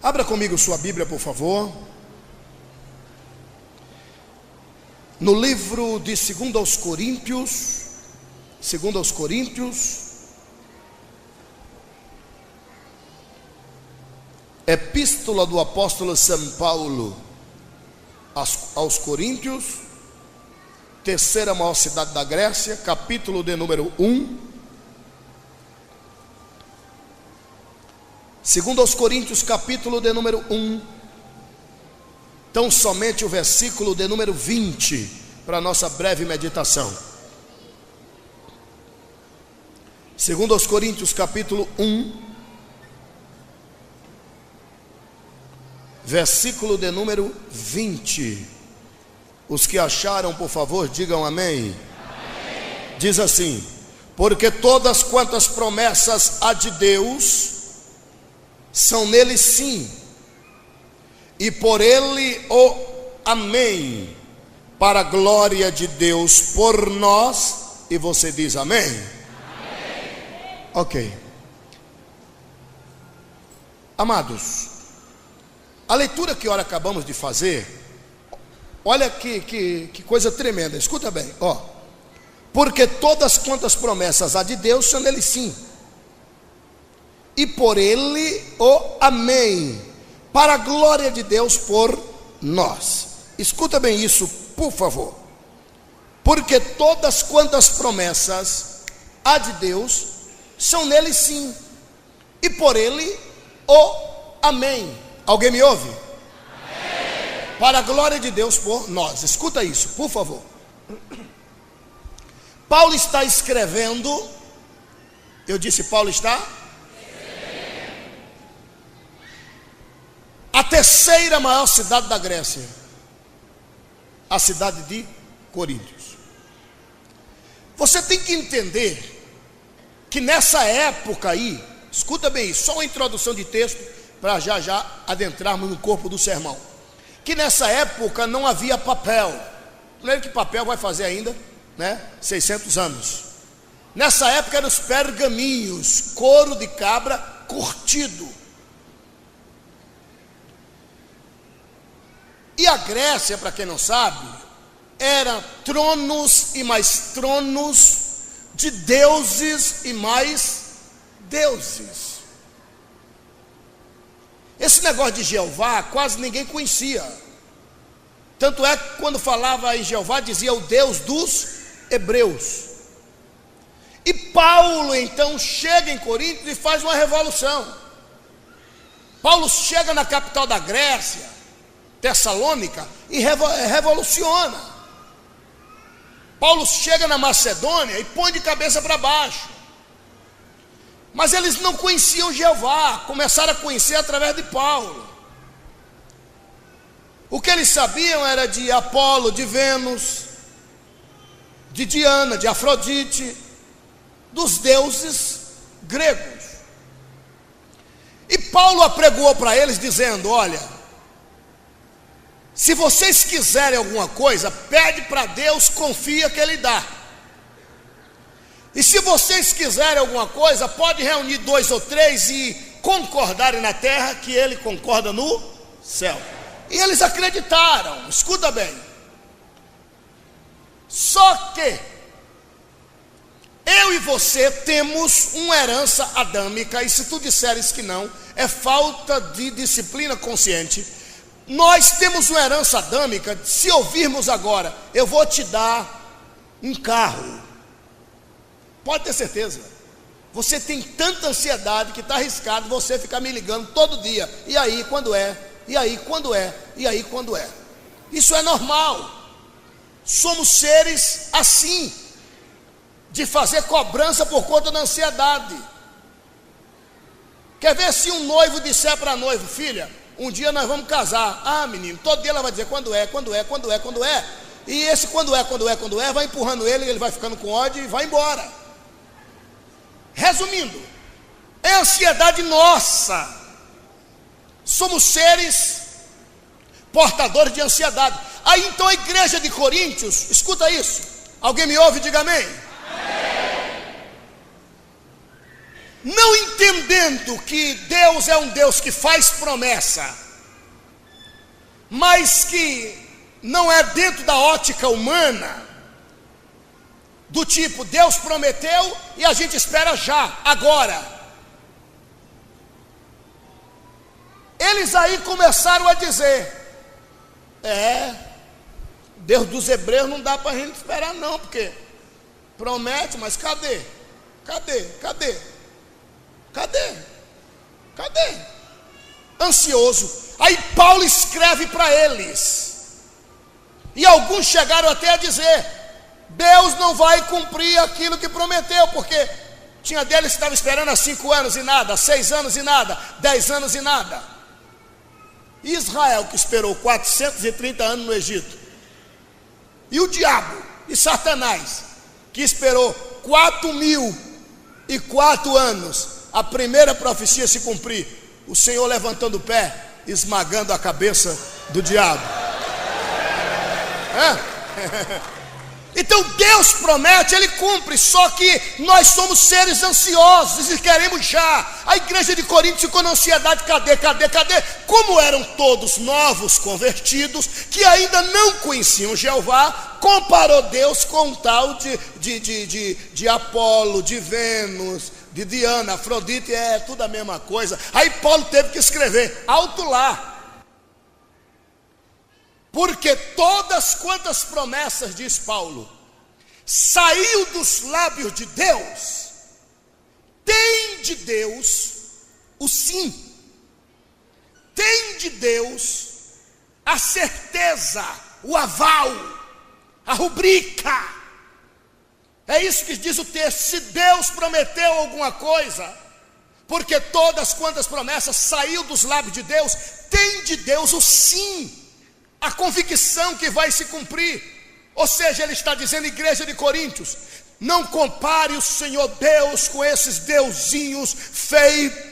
Abra comigo sua Bíblia, por favor. No livro de 2 aos Coríntios, Epístola do apóstolo São Paulo aos Coríntios, terceira maior cidade da Grécia, capítulo de número 1. 2 aos Coríntios, capítulo de número 1. Então somente o versículo de número 20 para a nossa breve meditação. 2 aos Coríntios, capítulo 1, versículo de número 20. Os que acharam, por favor, digam amém. Amém. Diz assim: porque todas quantas promessas há de Deus são nele sim, e por ele o amém, para a glória de Deus por nós. E você diz amém? Amém. Ok. Amados, a leitura que ora acabamos de fazer, olha que coisa tremenda, escuta bem, ó. Porque todas quantas promessas há de Deus são nele sim, e por ele o amém, para a glória de Deus por nós. Escuta bem isso, por favor. Porque todas quantas promessas há de Deus são nele sim, e por ele o amém. Alguém me ouve? Amém. Para a glória de Deus por nós. Escuta isso, por favor. Paulo está escrevendo. Eu disse Paulo está? A terceira maior cidade da Grécia, a cidade de Coríntios. Você tem que entender que nessa época aí, escuta bem isso, só uma introdução de texto para já adentrarmos no corpo do sermão. Que nessa época não havia papel. Lembra que papel vai fazer ainda, 600 anos. Nessa época eram os pergaminhos, couro de cabra curtido. E a Grécia, para quem não sabe, era tronos e mais tronos de deuses e mais deuses. Esse negócio de Jeová quase ninguém conhecia. Tanto é que quando falava em Jeová dizia o Deus dos hebreus. E Paulo então chega em Corinto e faz uma revolução. Paulo chega na capital da Grécia, Tessalônica, e revoluciona. Paulo chega na Macedônia e põe de cabeça para baixo. Mas eles não conheciam Jeová, começaram a conhecer através de Paulo. O que eles sabiam era de Apolo, de Vênus, de Diana, de Afrodite, dos deuses gregos. E Paulo apregoou para eles dizendo: olha, se vocês quiserem alguma coisa, pede para Deus, confia que Ele dá. E se vocês quiserem alguma coisa, pode reunir 2 ou 3 e concordarem na terra, que Ele concorda no céu. E eles acreditaram, escuta bem. Só que eu e você temos uma herança adâmica, e se tu disseres que não, é falta de disciplina consciente. Nós temos uma herança adâmica. Se ouvirmos agora, eu vou te dar um carro, pode ter certeza, você tem tanta ansiedade que está arriscado você ficar me ligando todo dia. E aí, quando é? E aí, quando é? E aí, quando é? Isso é normal. Somos seres assim, de fazer cobrança por conta da ansiedade. Quer ver se um noivo disser para a noiva: filha, um dia nós vamos casar. Ah, menino, todo dia ela vai dizer quando é, quando é, quando é, quando é. E esse quando é, vai empurrando ele vai ficando com ódio e vai embora. Resumindo, é ansiedade nossa. Somos seres portadores de ansiedade. Aí então a igreja de Coríntios, escuta isso. Alguém me ouve? Diga amém. Amém. não entendendo que Deus é um Deus que faz promessa, mas que não é dentro da ótica humana, do tipo, Deus prometeu e a gente espera já, agora. Eles aí começaram a dizer, Deus dos hebreus não dá para a gente esperar não, porque promete, mas cadê? Ansioso. Aí Paulo escreve para eles, e alguns chegaram até a dizer, Deus não vai cumprir aquilo que prometeu, porque tinha deles que estavam esperando há 5 anos e nada, 6 anos e nada, 10 anos e nada. Israel que esperou 430 anos no Egito, e o diabo e Satanás que esperou 4004 anos, a primeira profecia se cumprir, o Senhor levantando o pé, esmagando a cabeça do diabo. Então Deus promete, Ele cumpre, só que nós somos seres ansiosos e queremos já. A igreja de Corinto ficou na ansiedade, cadê? Como eram todos novos convertidos, que ainda não conheciam Jeová, comparou Deus com um tal de Apolo, de Vênus, de Diana, Afrodite, tudo a mesma coisa. Aí Paulo teve que escrever, alto lá. Porque todas quantas promessas, diz Paulo, saiu dos lábios de Deus, tem de Deus o sim, tem de Deus a certeza, o aval, a rubrica. É isso que diz o texto, se Deus prometeu alguma coisa, porque todas quantas promessas saiu dos lábios de Deus, tem de Deus o sim, a convicção que vai se cumprir. Ou seja, ele está dizendo, igreja de Coríntios, não compare o Senhor Deus com esses deusinhos feito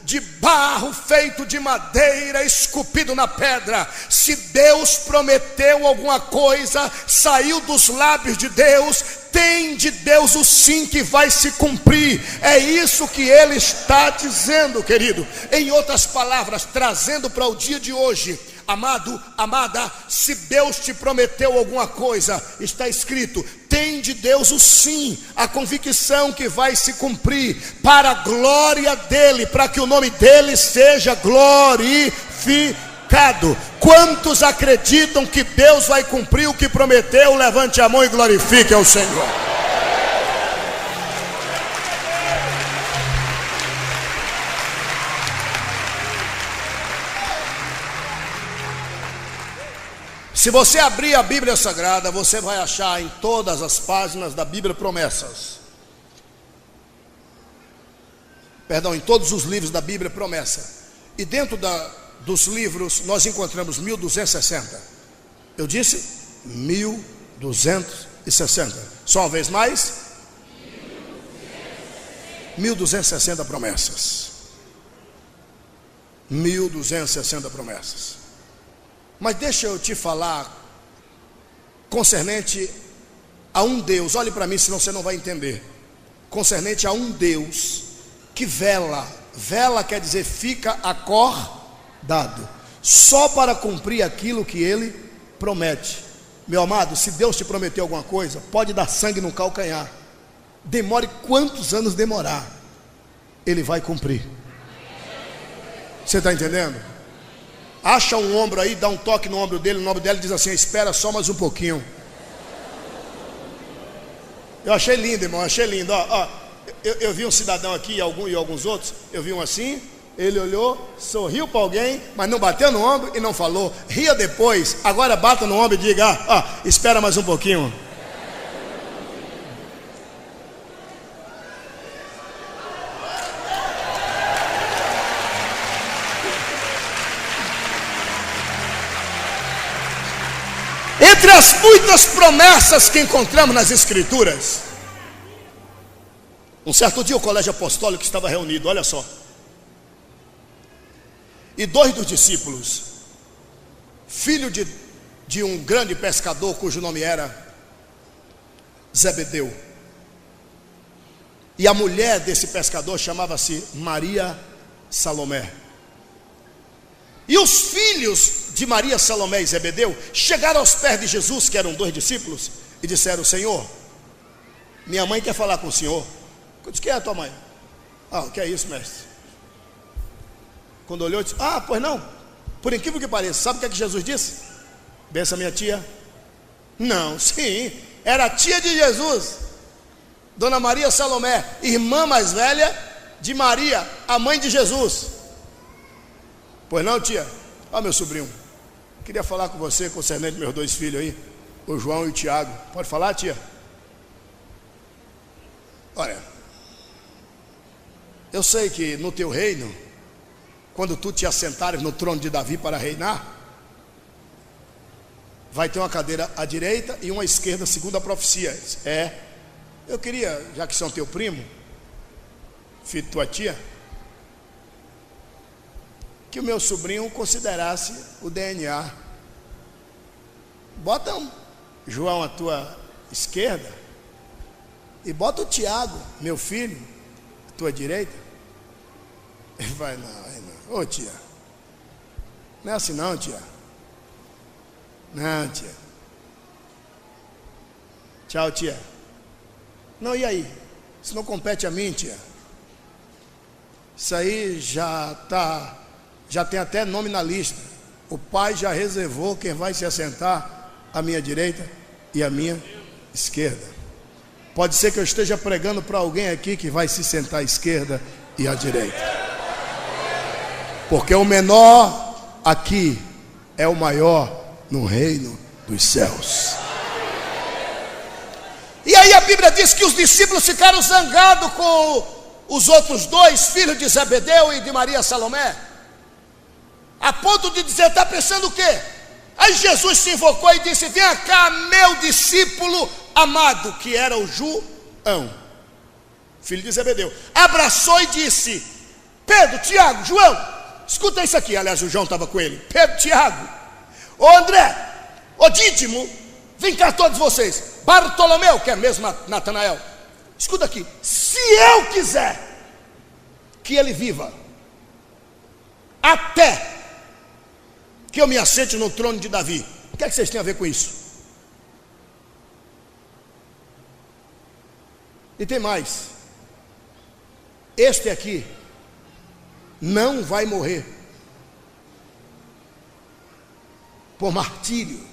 de barro, feito de madeira, esculpido na pedra. Se Deus prometeu alguma coisa, saiu dos lábios de Deus, tem de Deus o sim que vai se cumprir. É isso que ele está dizendo, querido. Em outras palavras, trazendo para o dia de hoje, amado, amada, se Deus te prometeu alguma coisa, está escrito, tem de Deus o sim, a convicção que vai se cumprir, para a glória dele, para que o nome dele seja glorificado. Quantos acreditam que Deus vai cumprir o que prometeu? Levante a mão e glorifique ao Senhor. Se você abrir a Bíblia Sagrada, você vai achar em todas as páginas da Bíblia promessas. Em todos os livros da Bíblia promessa. E dentro dos livros nós encontramos 1260. Eu disse 1260. Só uma vez mais. 1260 promessas. 1260 promessas. Mas deixa eu te falar concernente a um Deus. Olhe para mim, senão você não vai entender. Concernente a um Deus que vela. Vela quer dizer fica acordado, só para cumprir aquilo que ele promete. Meu amado, se Deus te prometeu alguma coisa, pode dar sangue no calcanhar, demore quantos anos demorar, ele vai cumprir. Você está entendendo? Acha um ombro aí, dá um toque no ombro dele, no ombro dela, e diz assim, espera só mais um pouquinho. Eu achei lindo, irmão, achei lindo. Eu vi um cidadão aqui e alguns outros, eu vi um assim, ele olhou, sorriu para alguém, mas não bateu no ombro e não falou. Ria depois, agora bata no ombro e diga, espera mais um pouquinho. Entre as muitas promessas que encontramos nas Escrituras, um certo dia o colégio apostólico estava reunido, olha só, e 2 dos discípulos, filho de um grande pescador cujo nome era Zebedeu, E a mulher desse pescador chamava-se Maria Salomé. E os filhos de Maria Salomé e Zebedeu chegaram aos pés de Jesus, que eram 2 discípulos, e disseram: Senhor, minha mãe quer falar com o senhor. Eu disse: quem é a tua mãe? Ah, o que é isso, mestre? Quando olhou, disse: ah, pois não. Por incrível que pareça, sabe o que é que Jesus disse? Bença minha tia. Não, sim, era a tia de Jesus, Dona Maria Salomé, irmã mais velha de Maria, a mãe de Jesus. Pois não, tia? Ah, meu sobrinho, queria falar com você concernente meus 2 filhos aí, o João e o Tiago. Pode falar, tia? Olha, eu sei que no teu reino, quando tu te assentares no trono de Davi para reinar, vai ter uma cadeira à direita e uma à esquerda, segundo a profecia. Eu queria, já que são teu primo, filho de tua tia, que o meu sobrinho considerasse o DNA. Bota João à tua esquerda e bota o Tiago, meu filho, à tua direita. Ele vai: não. Ô tia, não é assim não, tia. Não, tia. Tchau, tia. Não, e aí? Isso não compete a mim, tia. Isso aí já tem até nome na lista. O pai já reservou quem vai se assentar à minha direita e à minha esquerda. Pode ser que eu esteja pregando para alguém aqui que vai se sentar à esquerda e à direita, porque o menor aqui é o maior no reino dos céus. E aí a Bíblia diz que os discípulos ficaram zangados com os outros 2 filhos de Zebedeu e de Maria Salomé, a ponto de dizer: está pensando o quê? Aí Jesus se invocou e disse: venha cá, meu discípulo amado, que era o João, filho de Zebedeu. Abraçou e disse: Pedro, Tiago, João, escuta isso aqui. Aliás, o João estava com ele. Pedro, Tiago, ô André, ô Dídimo, vem cá todos vocês. Bartolomeu, que é mesmo Natanael, escuta aqui. Se eu quiser que ele viva até que eu me assente no trono de Davi, o que é que vocês têm a ver com isso? E tem mais: este aqui não vai morrer por martírio.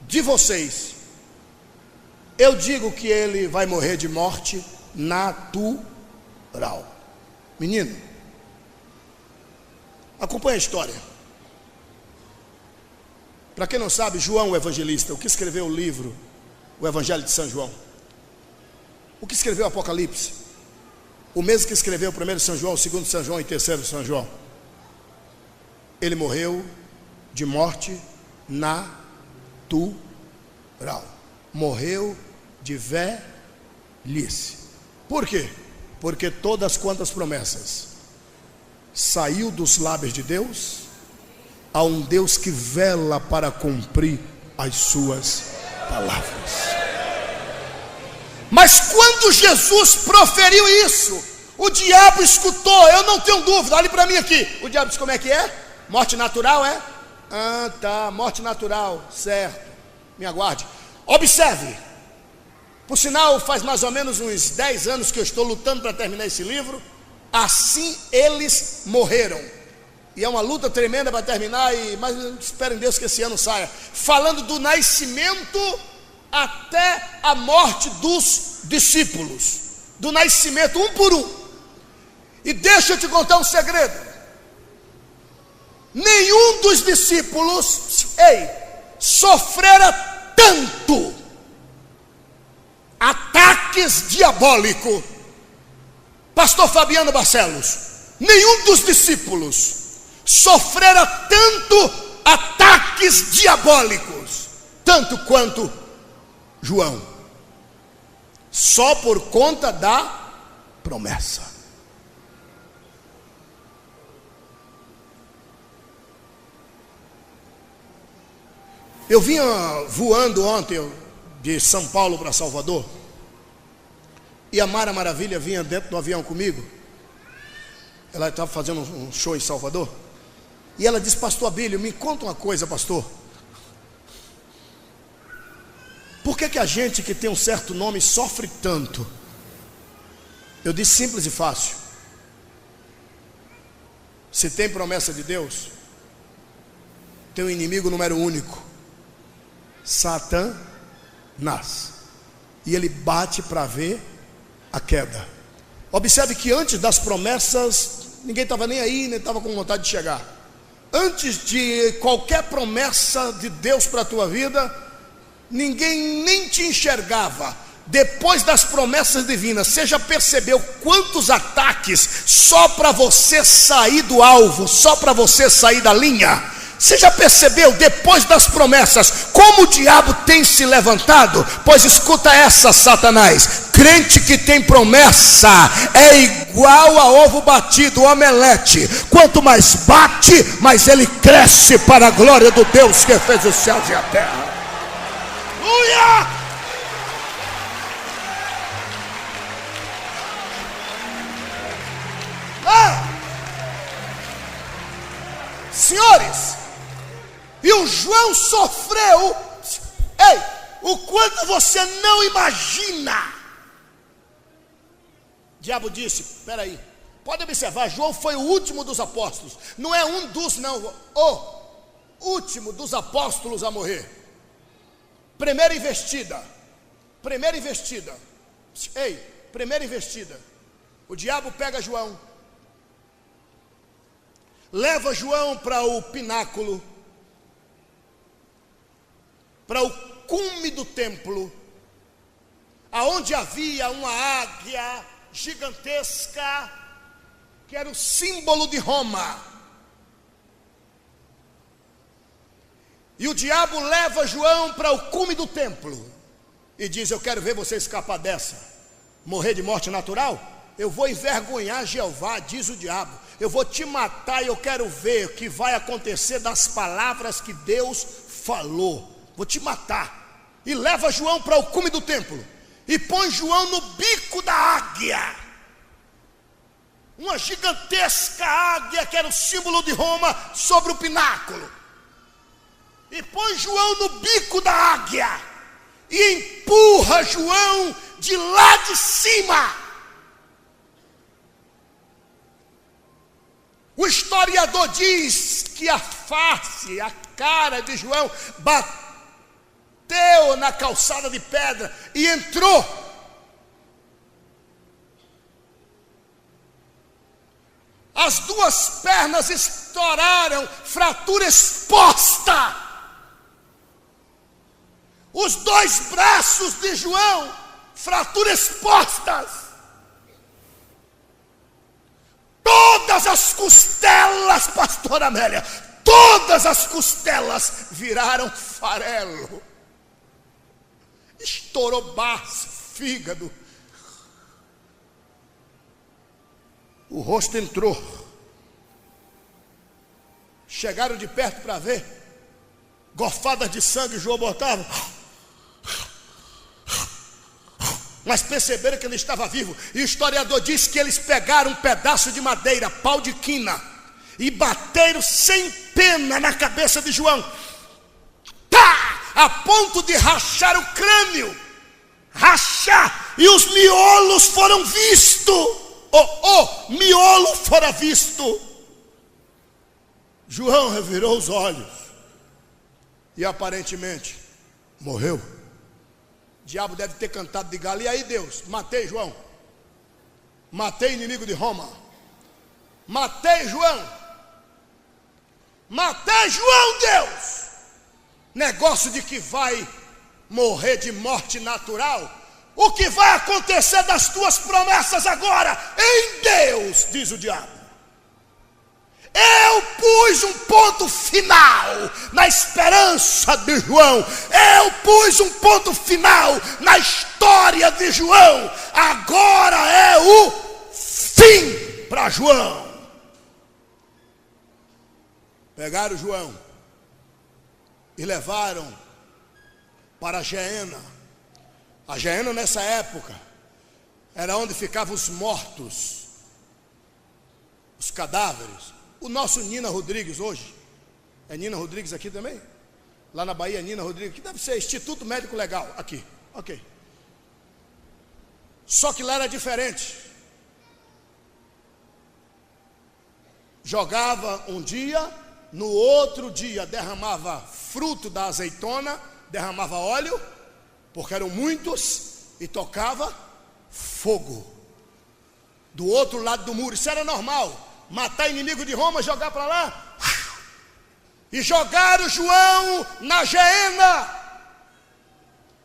De vocês, eu digo que ele vai morrer de morte natural. Menino, acompanha a história. Para quem não sabe, João o evangelista, o que escreveu o livro, o Evangelho de São João, o que escreveu o Apocalipse, o mesmo que escreveu o 1º São João, o 2º São João e o 3º São João, ele morreu de morte natural. Morreu de velhice. Por quê? Porque todas quantas promessas saiu dos lábios de Deus, a um Deus que vela para cumprir as suas palavras. Mas quando Jesus proferiu isso, o diabo escutou. Eu não tenho dúvida, olhe para mim aqui. O diabo disse: como é que é? Morte natural, é? Ah, tá, morte natural, certo. Me aguarde. Observe. Por sinal, faz mais ou menos uns 10 anos que eu estou lutando para terminar esse livro. Assim eles morreram. E é uma luta tremenda para terminar, mas espero em Deus que esse ano saia. Falando do nascimento até a morte dos discípulos. Do nascimento, um por um. E deixa eu te contar um segredo. Nenhum dos discípulos, sofrera tanto ataques diabólicos. Pastor Fabiano Barcelos, nenhum dos discípulos sofrera tanto ataques diabólicos, tanto quanto João, só por conta da promessa. Eu vinha voando ontem de São Paulo para Salvador, E a Mara Maravilha vinha dentro do avião comigo. Ela estava fazendo um show em Salvador. E ela disse: pastor Abílio, me conta uma coisa, pastor. Por que a gente que tem um certo nome sofre tanto? Eu disse: simples e fácil. Se tem promessa de Deus, tem um inimigo número único: Satanás. E ele bate para ver a queda. Observe que antes das promessas, ninguém estava nem aí, nem estava com vontade de chegar. Antes de qualquer promessa de Deus para a tua vida, ninguém nem te enxergava. Depois das promessas divinas, você já percebeu quantos ataques só para você sair do alvo, só para você sair da linha? Você já percebeu, depois das promessas, como o diabo tem se levantado? Pois escuta essa, Satanás: crente que tem promessa é igual a ovo batido, omelete. Quanto mais bate, mais ele cresce para a glória do Deus que fez os céus e a terra. Aleluia! Senhores, e o João sofreu, o quanto você não imagina. O diabo disse: espera aí, pode observar, João foi o último dos apóstolos. Não é um dos, não, o último dos apóstolos a morrer. Primeira investida. Primeira investida. O diabo pega João, leva João para o pináculo, para o cume do templo, aonde havia uma águia gigantesca, que era o símbolo de Roma. E o diabo leva João para o cume do templo e diz: eu quero ver você escapar dessa, morrer de morte natural. Eu vou envergonhar Jeová, diz o diabo. Eu vou te matar e eu quero ver o que vai acontecer das palavras que Deus falou. Vou te matar. E leva João para o cume do templo e põe João no bico da águia, uma gigantesca águia que era o símbolo de Roma, sobre o pináculo. E põe João no bico da águia e empurra João de lá de cima. O historiador diz que a face, a cara de João bateu na calçada de pedra e entrou. As duas pernas estouraram, fratura exposta. Os dois braços de João, fratura expostas. Todas as costelas, pastora Amélia, todas as costelas viraram farelo. Estourou baço, fígado. O rosto entrou. Chegaram de perto para ver. Gorfadas de sangue, João botava. Mas perceberam que ele estava vivo. E o historiador diz que eles pegaram um pedaço de madeira, pau de quina, e bateram sem pena na cabeça de João, a ponto de rachar o crânio. Rachar. E os miolos foram vistos. Miolo fora visto. João revirou os olhos e aparentemente morreu. O diabo deve ter cantado de galo: e aí, Deus? Matei João. Matei inimigo de Roma. Matei João. Matei João, Deus. Negócio de que vai morrer de morte natural. O que vai acontecer das tuas promessas agora? Em Deus, diz o diabo. Eu pus um ponto final na esperança de João. Eu pus um ponto final na história de João. Agora é o fim para João. Pegaram João e levaram para a Geena. A Geena, nessa época, era onde ficavam os mortos, os cadáveres. O nosso Nina Rodrigues hoje, é Nina Rodrigues aqui também? Lá na Bahia, Nina Rodrigues, que deve ser Instituto Médico Legal, aqui, ok. Só que lá era diferente. Jogava um dia, no outro dia derramava fruto da azeitona, derramava óleo, porque eram muitos, e tocava fogo do outro lado do muro. Isso era normal. Matar inimigo de Roma, jogar para lá, e jogaram João na geena.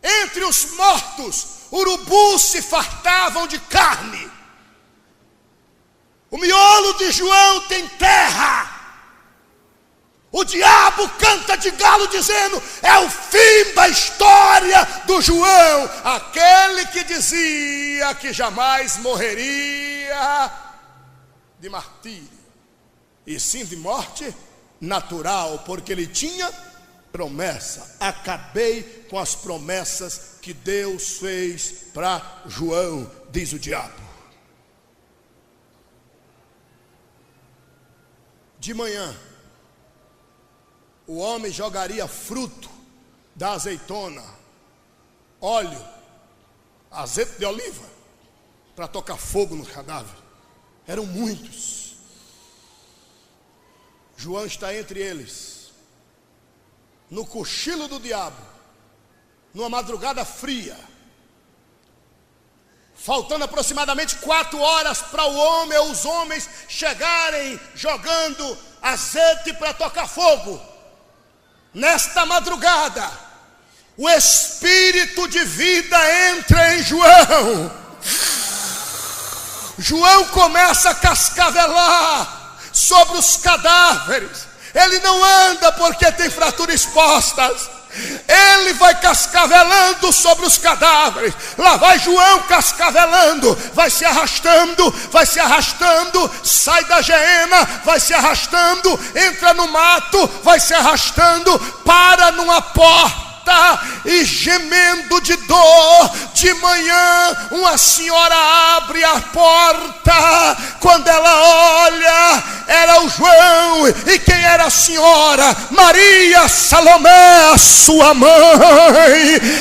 Entre os mortos, urubus se fartavam de carne. O miolo de João tem terra. O diabo canta de galo dizendo: é o fim da história do João, aquele que dizia que jamais morreria de martírio, e sim de morte natural, porque ele tinha promessa. Acabei com as promessas que Deus fez para João, diz o diabo. De manhã, o homem jogaria fruto da azeitona, óleo, azeite de oliva, para tocar fogo no cadáver. Eram muitos. João está entre eles, no cochilo do diabo, numa madrugada fria, faltando aproximadamente 4 horas para o homem ou os homens chegarem jogando azeite para tocar fogo. Nesta madrugada, o espírito de vida entra em João. João começa a cascavelar sobre os cadáveres. Ele não anda porque tem fraturas expostas. Ele vai cascavelando sobre os cadáveres. Lá vai João cascavelando, vai se arrastando, sai da geena, vai se arrastando, entra no mato, vai se arrastando, para numa porta e gemendo de dor. De manhã uma senhora abre a porta. Quando ela olha, era o João. E quem era a senhora? Maria Salomé, sua mãe.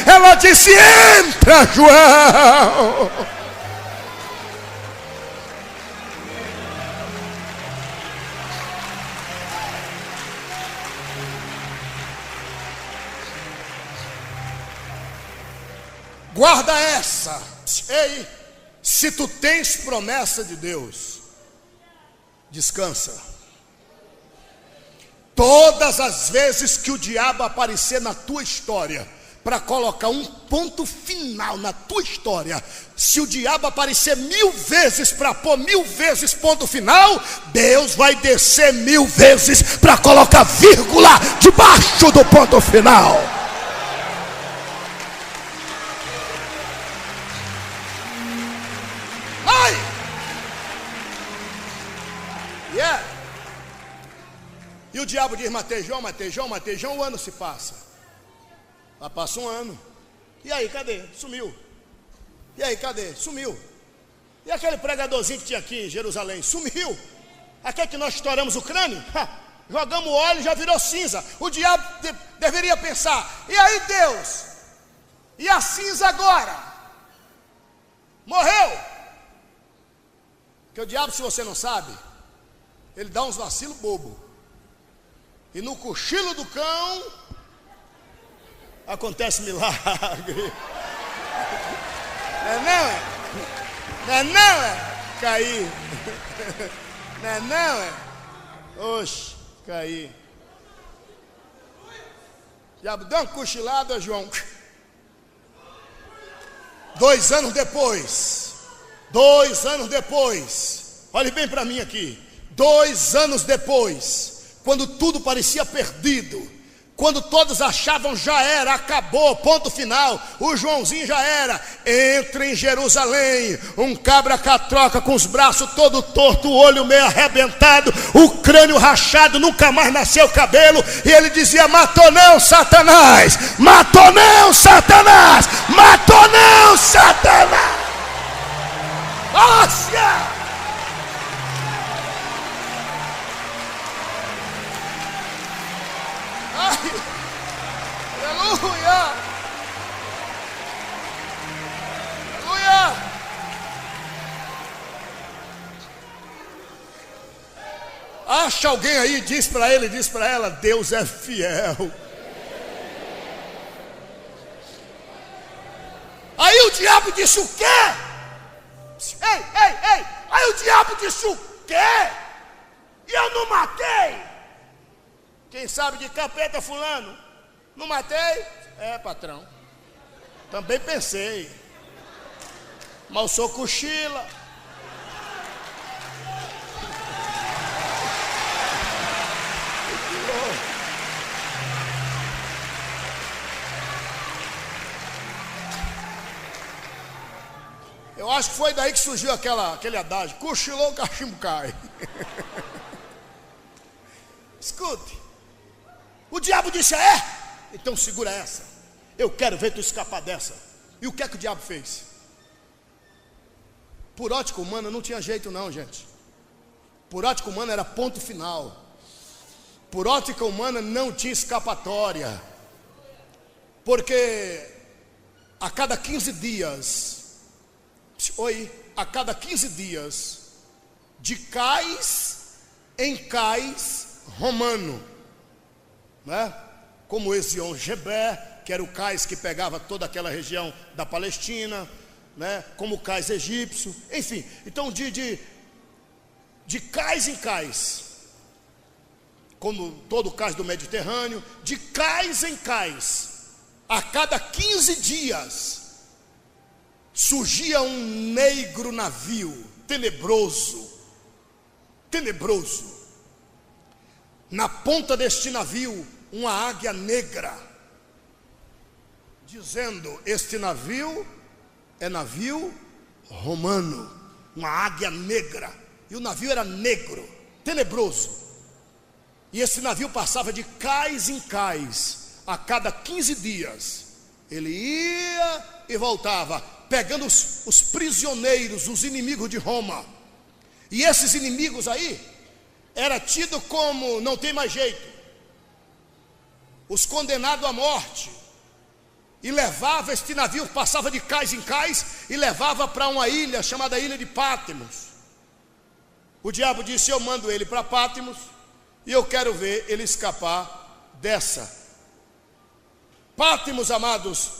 Ela disse: entra, João. Guarda essa. Ei, se tu tens promessa de Deus, descansa. Todas as vezes que o diabo aparecer na tua história para colocar um ponto final na tua história, se o diabo aparecer 1000 vezes para pôr 1000 vezes ponto final, Deus vai descer 1000 vezes para colocar vírgula debaixo do ponto final. Yeah. E o diabo diz: Matejão, o ano se passa. Lá passa um ano. E aí, cadê? Sumiu. E aí, cadê? Sumiu. E aquele pregadorzinho que tinha aqui em Jerusalém? Sumiu. Aquele que nós estouramos o crânio? Jogamos óleo e já virou cinza. O diabo deveria pensar: e aí, Deus? E a cinza agora? Morreu. Porque o diabo, se você não sabe, ele dá uns vacilos bobo. E no cochilo do cão acontece milagre. Não é? Caí. Não é? Oxe, caí. Diabo deu uma cochilada, João. 2 anos depois, olhe bem para mim aqui. 2 anos depois, quando tudo parecia perdido, quando todos achavam já era, acabou, ponto final, o Joãozinho já era, entra em Jerusalém um cabra catroca com os braços todo torto, o olho meio arrebentado, o crânio rachado, nunca mais nasceu cabelo, e ele dizia: matou não, Satanás, matou não, Satanás, matou não, Satanás. Ócia! Ai, aleluia! Aleluia! Acha alguém aí, diz para ele, diz para ela: Deus é fiel. Aí o diabo disse: o quê? Ei. Aí o diabo disse: o quê? E eu não matei? Quem sabe de capeta fulano? Não matei? É, patrão. Também pensei. Mas eu sou cochila. Eu acho que foi daí que surgiu aquele adágio: cochilou, o cachimbo cai. Escute, o diabo disse: é? Então segura essa, eu quero ver tu escapar dessa. E o que é que o diabo fez? Por ótica humana não tinha jeito não, gente. Por ótica humana era ponto final. Por ótica humana não tinha escapatória. Porque a cada 15 dias, a cada 15 dias, de cais em cais romano, né? Como Ezion-Geber, que era o cais que pegava toda aquela região da Palestina, né? Como o cais egípcio, enfim. Então de cais em cais, como todo o cais do Mediterrâneo, de cais em cais, a cada 15 dias, surgia um negro navio, tenebroso. Na ponta deste navio, uma águia negra, dizendo: este navio é navio romano. Uma águia negra. E o navio era negro, tenebroso. E esse navio passava de cais em cais, a cada 15 dias. Ele ia e voltava, pegando os prisioneiros, os inimigos de Roma. E esses inimigos aí era tido como não tem mais jeito, os condenados à morte. E levava este navio, passava de cais em cais e levava para uma ilha chamada Ilha de Patmos. O diabo disse: eu mando ele para Patmos e eu quero ver ele escapar dessa. Patmos, amados,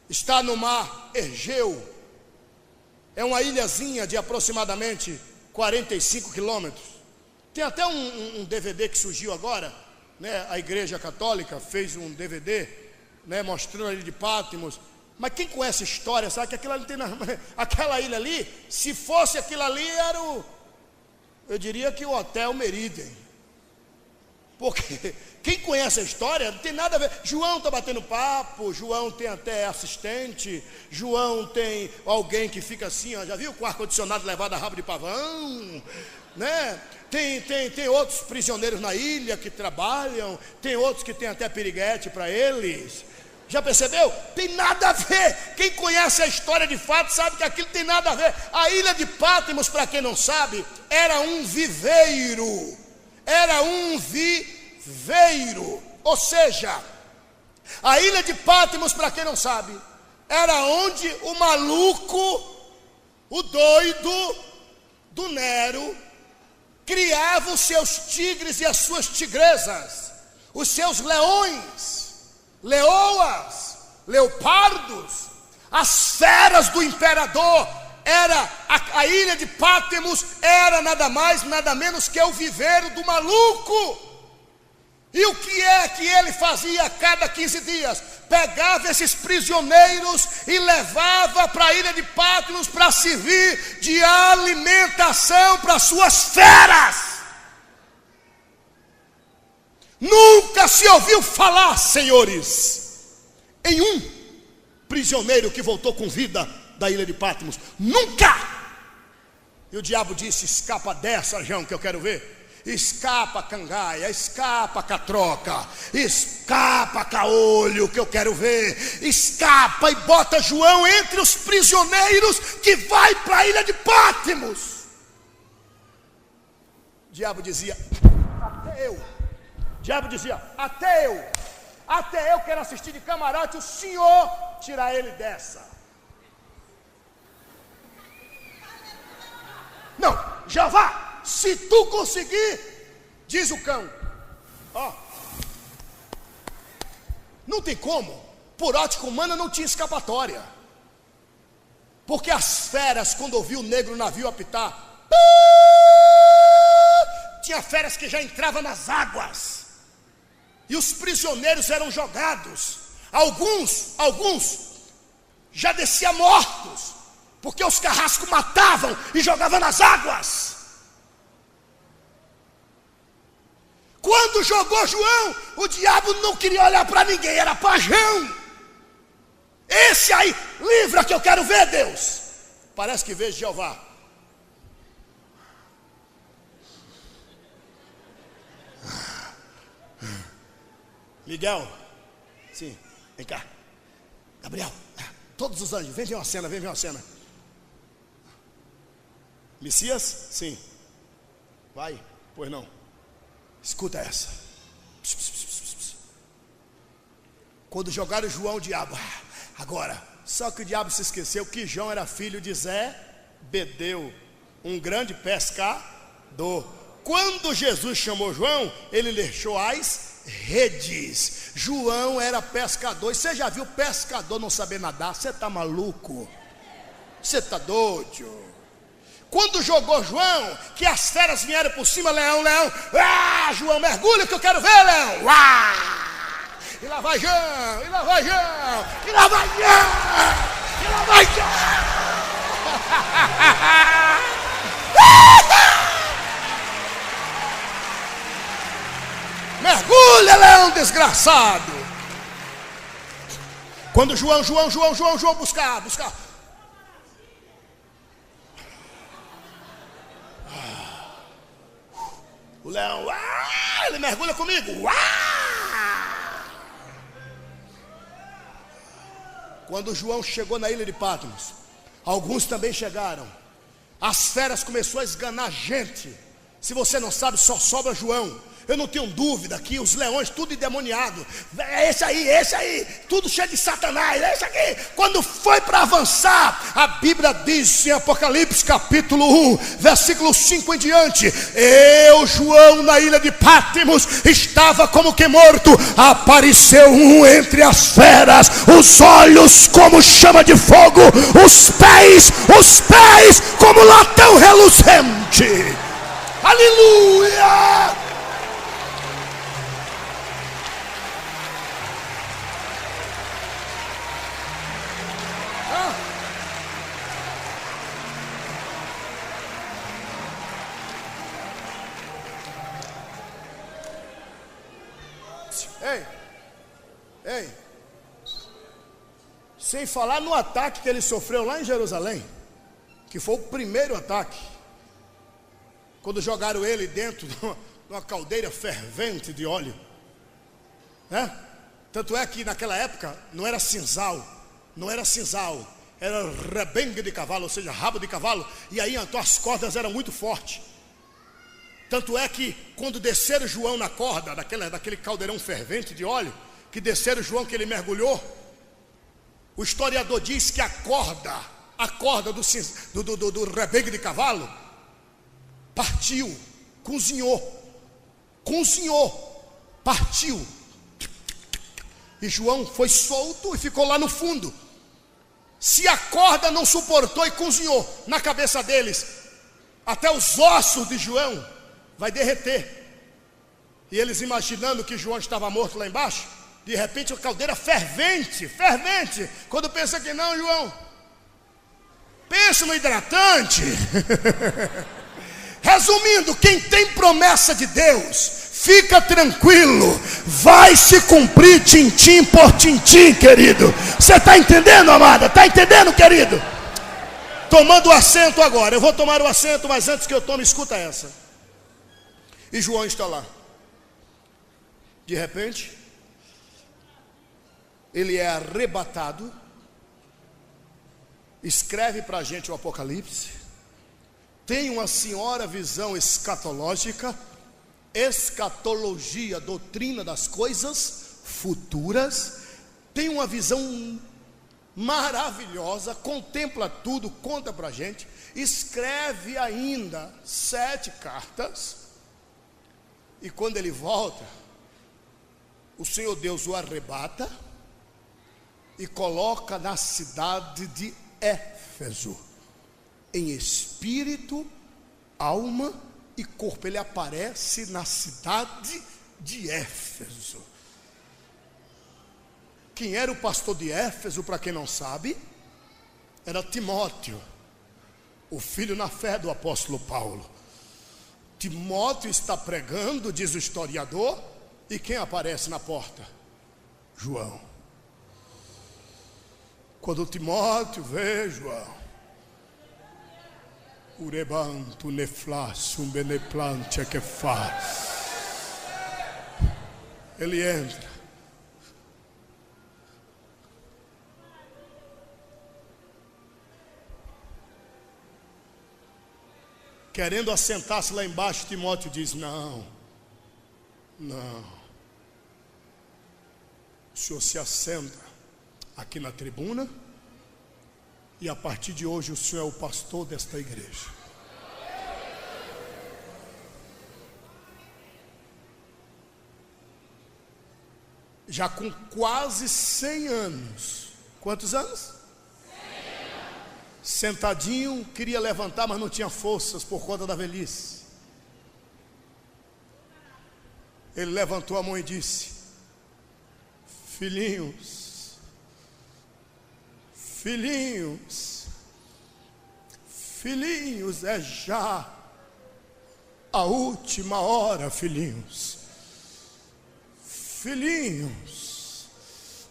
está no mar Egeu. É uma ilhazinha de aproximadamente 45 quilômetros. Tem até um DVD que surgiu agora, né? A Igreja Católica fez um DVD, né, mostrando a ilha de Patmos. Mas quem conhece a história sabe que aquilo ali tem aquela ilha ali, se fosse aquilo ali, era eu diria que o Hotel Meridien. Porque quem conhece a história não tem nada a ver. João está batendo papo, João tem até assistente, João tem alguém que fica assim, ó, já viu, com o ar-condicionado levado a rabo de pavão, né? Tem outros prisioneiros na ilha que trabalham, tem outros que tem até piriguete para eles. Já percebeu? Tem nada a ver. Quem conhece a história de fato sabe que aquilo tem nada a ver. A ilha de Patmos, para quem não sabe, era um viveiro. Era um viveiro. Ou seja, a ilha de Patmos, para quem não sabe, era onde o maluco, o doido do Nero, criava os seus tigres e as suas tigresas, os seus leões, leoas, leopardos, as feras do imperador. Era a ilha de Patmos era nada mais, nada menos que o viveiro do maluco. E o que é que ele fazia a cada 15 dias? Pegava esses prisioneiros e levava para a ilha de Patmos para servir de alimentação para suas feras. Nunca se ouviu falar, senhores, em um prisioneiro que voltou com vida da ilha de Patmos. Nunca! E o diabo disse: escapa dessa, João, que eu quero ver. escapa cangaia, escapa catroca, escapa caolho que eu quero ver, escapa e bota João entre os prisioneiros que vai para a ilha de Pátimos. O diabo dizia, até eu. O diabo dizia, até eu quero assistir de camarote o Senhor tirar ele dessa. Não, Jeová, se tu conseguir, diz o cão, ó, não tem como, por ótica humana não tinha escapatória, porque as feras, quando ouviu o negro navio apitar, tinha feras que já entravam nas águas, e os prisioneiros eram jogados, alguns já desciam mortos, porque os carrascos matavam e jogavam nas águas. Quando jogou João, o diabo não queria olhar para ninguém, era para João. Esse aí, livra que eu quero ver, Deus. Parece que vejo Jeová. Miguel, sim, vem cá. Gabriel, todos os anjos, vem ver uma cena. Messias, sim. Vai, pois não. Escuta essa. Quando jogaram João, o diabo, agora, só que o diabo se esqueceu que João era filho de Zebedeu, um grande pescador. Quando Jesus chamou João, ele deixou as redes. João era pescador. E você já viu pescador não saber nadar? Você está maluco? Você está doido? Quando jogou João, que as feras vieram por cima, leão, João, mergulha que eu quero ver, leão, e lá vai João, e lá vai João, e lá vai João, e lá vai João. Mergulha, leão desgraçado. Quando João buscar. O leão, ele mergulha comigo. Quando João chegou na ilha de Pátimos, alguns também chegaram. As feras começaram a esganar a gente. Se você não sabe, só sobra João. Eu não tenho dúvida que os leões, tudo endemoniado. É esse aí, tudo cheio de Satanás. É esse aqui. Quando foi para avançar, a Bíblia diz em Apocalipse capítulo 1, versículo 5 em diante: eu, João, na ilha de Pátimos, estava como que morto. Apareceu um entre as feras, os olhos como chama de fogo, os pés como latão reluzente. Aleluia! Ei, sem falar no ataque que ele sofreu lá em Jerusalém, que foi o primeiro ataque, quando jogaram ele dentro de uma caldeira fervente de óleo, né? Tanto é que naquela época não era cinzal, era rebengue de cavalo, ou seja, rabo de cavalo, e aí então as cordas eram muito fortes. Tanto é que quando desceram João na corda, daquele caldeirão fervente de óleo, que desceram João, que ele mergulhou, o historiador diz que a corda do rebengue de cavalo partiu, cozinhou, partiu, e João foi solto e ficou lá no fundo. Se a corda não suportou e cozinhou na cabeça deles, até os ossos de João vai derreter. E eles imaginando que João estava morto lá embaixo, de repente a caldeira fervente. Quando pensa que não, João, pensa no hidratante. Resumindo, quem tem promessa de Deus, fica tranquilo, vai se cumprir tintim por tintim, querido. Você está entendendo, amada? Está entendendo, querido? Tomando o assento agora. Eu vou tomar o assento, mas antes que eu tome, escuta essa. E João está lá. De repente, ele é arrebatado. Escreve para a gente o Apocalipse. Tem uma senhora visão escatológica. Escatologia, doutrina das coisas futuras. Tem uma visão maravilhosa. Contempla tudo, conta para a gente. Escreve ainda 7 cartas. E quando ele volta, o Senhor Deus o arrebata e coloca na cidade de Éfeso, em espírito, alma e corpo. Ele aparece na cidade de Éfeso. Quem era o pastor de Éfeso, para quem não sabe, era Timóteo, o filho na fé do apóstolo Paulo. Timóteo está pregando, diz o historiador, e quem aparece na porta? João. Quando Timóteo vê João, urebanto neflassum beneplante que faz, ele entra. Querendo assentar-se lá embaixo, Timóteo diz: não. O senhor se assenta aqui na tribuna, e a partir de hoje o senhor é o pastor desta igreja. Já com quase 100 anos. Quantos anos? Sentadinho, queria levantar, mas não tinha forças por conta da velhice. Ele levantou a mão e disse: filhinhos, é já a última hora, filhinhos.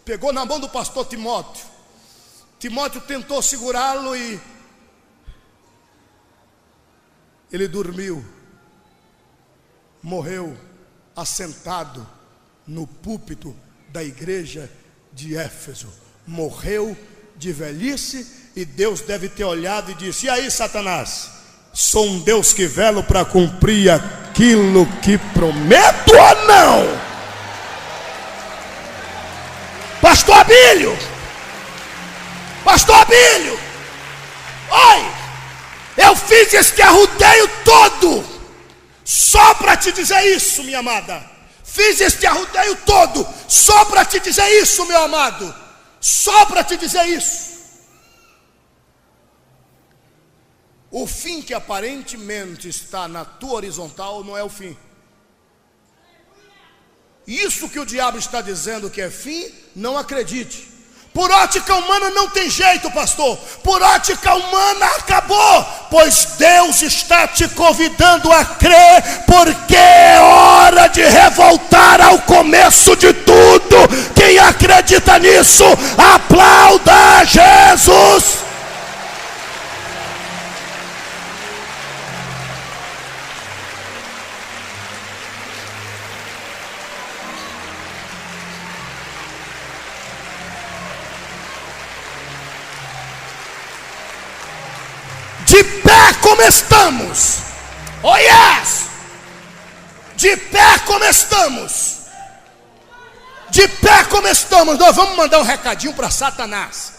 Pegou na mão do pastor Timóteo. Timóteo tentou segurá-lo e ele dormiu, morreu assentado no púlpito da igreja de Éfeso. Morreu de velhice, e Deus deve ter olhado e disse: e aí, Satanás, sou um Deus que velo para cumprir aquilo que prometo ou não? Pastor Abílio, oi, eu fiz este arrudeio todo só para te dizer isso, minha amada. Fiz este arrudeio todo só para te dizer isso, meu amado. Só para te dizer isso. O fim que aparentemente está na tua horizontal não é o fim. Isso que o diabo está dizendo que é fim, não acredite. Por ótica humana não tem jeito, pastor. Por ótica humana acabou. Pois Deus está te convidando a crer, porque é hora de revoltar ao começo de tudo. Quem acredita nisso, aplauda Jesus. De pé como estamos. Oh yes! De pé como estamos. De pé como estamos. Nós vamos mandar um recadinho para Satanás.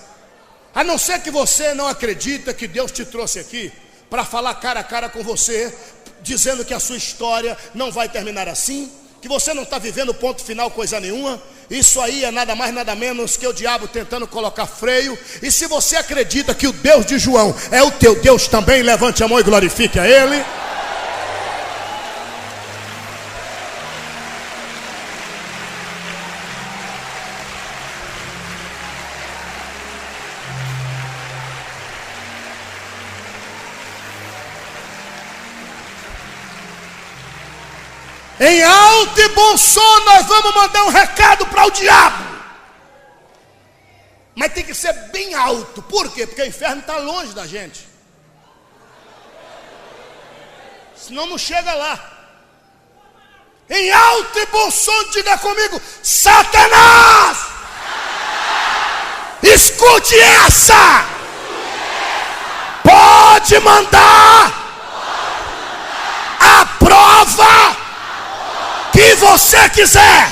A não ser que você não acredita que Deus te trouxe aqui para falar cara a cara com você, dizendo que a sua história não vai terminar assim, que você não está vivendo ponto final coisa nenhuma. Isso aí é nada mais nada menos que o diabo tentando colocar freio. E se você acredita que o Deus de João é o teu Deus também, levante a mão e glorifique a Ele. Em alto e bom som nós vamos mandar um recado para o diabo. Mas tem que ser bem alto. Por quê? Porque o inferno está longe da gente. Senão não chega lá. Em alto e bom som, diga comigo: Satanás! Escute essa! Pode mandar a prova que você quiser.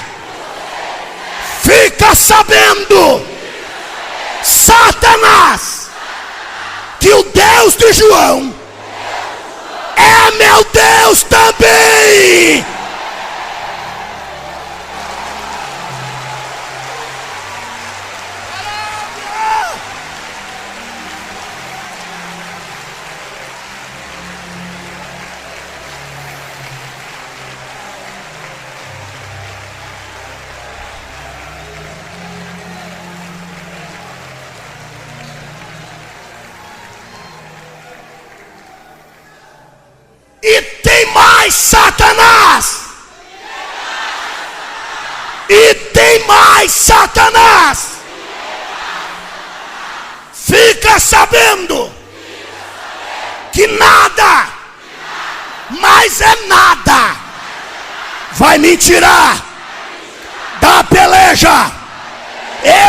Fica sabendo, Satanás, que o Deus de João é meu Deus também. E tem mais, Satanás! E tem mais, Satanás! Fica sabendo que nada, mas é nada, vai me tirar da peleja.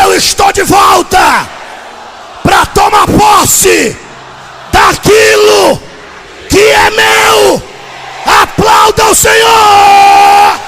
Eu estou de volta para tomar posse daquilo que é meu. Aplauda o Senhor.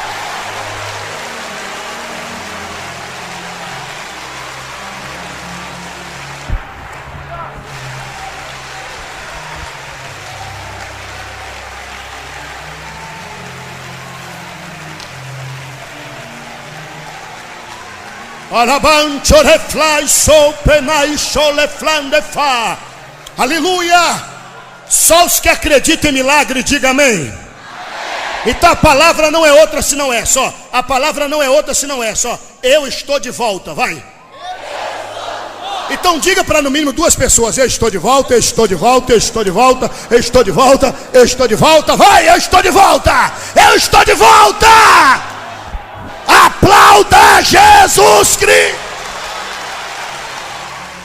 Aleluia. Só os que acreditam em milagre, diga amém. Então a palavra não é outra se não é só. A palavra não é outra se não é só. Eu estou de volta, vai. Então diga para no mínimo 2 pessoas: eu estou de volta, eu estou de volta, eu estou de volta, eu estou de volta, eu estou de volta. Vai, eu estou de volta, eu estou de volta. Aplauda Jesus Cristo.